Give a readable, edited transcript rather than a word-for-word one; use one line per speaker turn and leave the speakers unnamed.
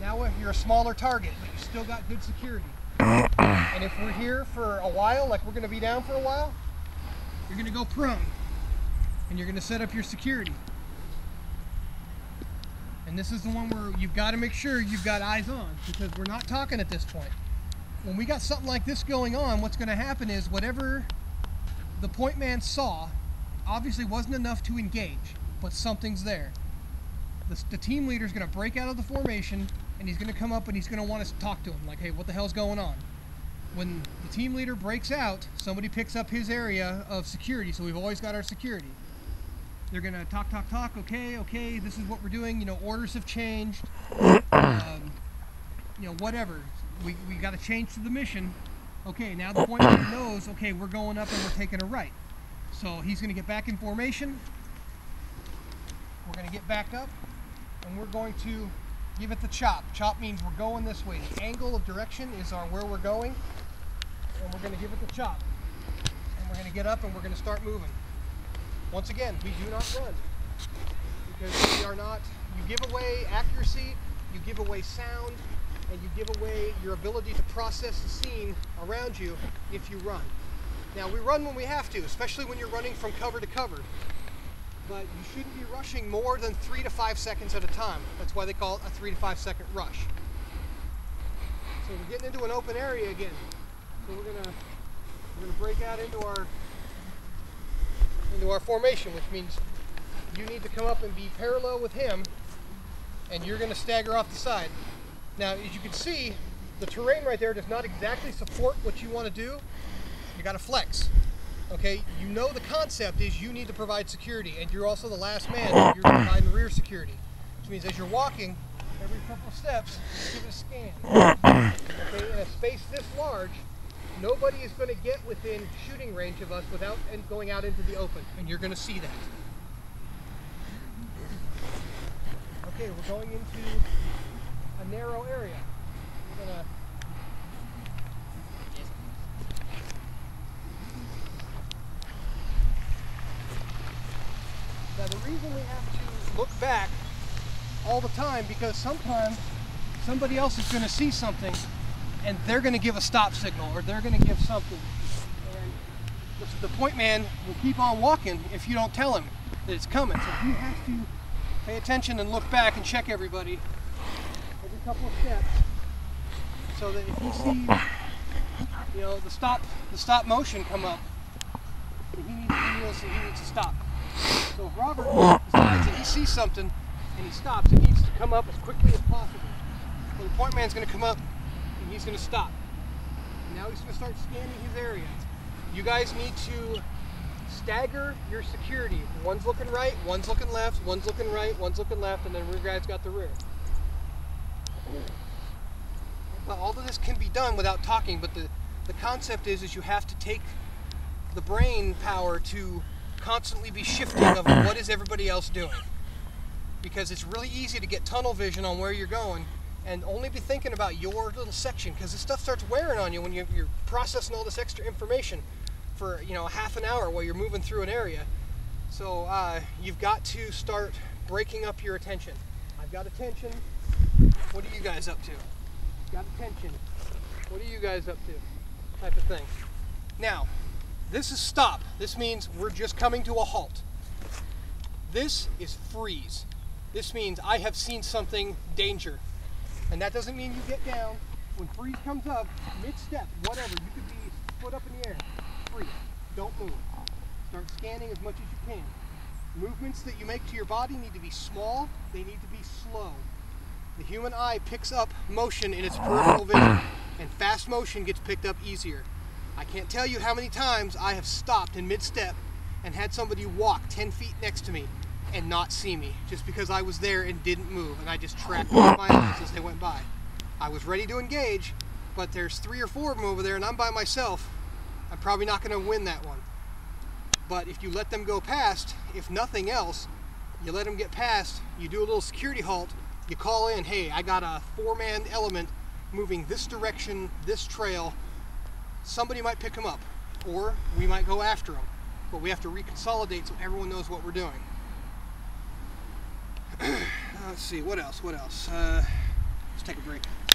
Now you're a smaller target, but you still got good security. And if we're here for a while, like we're going to be down for a while, you're going to go prone. And you're going to set up your security. And this is the one where you've got to make sure you've got eyes on, because we're not talking at this point. When we got something like this going on, what's going to happen is whatever the point man saw obviously wasn't enough to engage, but something's there. The team leader is going to break out of the formation, and he's going to come up and he's going to want us to talk to him, like, hey, what the hell's going on? When the team leader breaks out, somebody picks up his area of security, so we've always got our security. They're going to talk, okay, this is what we're doing, you know, orders have changed, you know, whatever. We got to change to the mission. Okay, now the point man knows, okay, we're going up and we're taking a right. So he's going to get back in formation. We're going to get back up, and we're going to give it the chop. Chop means we're going this way. The angle of direction is where we're going, and we're going to give it the chop. And we're going to get up and we're going to start moving. Once again, we do not run, because we are not, you give away accuracy, you give away sound, and you give away your ability to process the scene around you if you run. Now, we run when we have to, especially when you're running from cover to cover. But you shouldn't be rushing more than 3 to 5 seconds at a time. That's why they call it a 3 to 5 second rush. So we're getting into an open area again. So we're gonna break out into our formation, which means you need to come up and be parallel with him, and you're gonna stagger off the side. Now, as you can see, the terrain right there does not exactly support what you want to do. You got to flex. Okay, you know the concept is you need to provide security, and you're also the last man. You're providing rear security, which means as you're walking, every couple of steps, give it a scan. Okay, in a space this large, nobody is going to get within shooting range of us without going out into the open, and you're going to see that. Okay, we're going into a narrow area. We're gonna now the reason we have to look back all the time, because sometimes somebody else is going to see something and they're going to give a stop signal, or they're going to give something, and the point man will keep on walking if you don't tell him that it's coming. So he has to pay attention and look back and check everybody every couple of steps, so that if he sees, you know, the stop motion come up, he needs to stop. So if Robert decides that he sees something and he stops, it needs to come up as quickly as possible. So the point man's going to come up and he's going to stop. Now he's going to start scanning his area. You guys need to stagger your security. One's looking right, one's looking left, one's looking right, one's looking left, and then rear guy's got the rear. But all of this can be done without talking, but the concept is you have to take the brain power to constantly be shifting of what is everybody else doing. Because it's really easy to get tunnel vision on where you're going and only be thinking about your little section, because this stuff starts wearing on you when you're processing all this extra information for, you know, half an hour while you're moving through an area. So you've got to start breaking up your attention. I've got attention. What are you guys up to? Got attention. What are you guys up to? Type of thing. Now, this is stop. This means we're just coming to a halt. This is freeze. This means I have seen something, danger. And that doesn't mean you get down. When freeze comes up, mid-step, whatever, you could be foot up in the air. Freeze. Don't move. Start scanning as much as you can. Movements that you make to your body need to be small. They need to be slow. The human eye picks up motion in its peripheral vision, and fast motion gets picked up easier. I can't tell you how many times I have stopped in mid-step and had somebody walk 10 feet next to me and not see me, just because I was there and didn't move, and I just tracked with my eyes as they went by. I was ready to engage, but there's 3 or 4 of them over there and I'm by myself. I'm probably not going to win that one. But if you let them go past, if nothing else, you let them get past, you do a little security halt, you call in, hey, I got a 4-man element moving this direction, this trail. Somebody might pick them up, or we might go after them. But we have to reconsolidate so everyone knows what we're doing. Let's see, what else? take a break.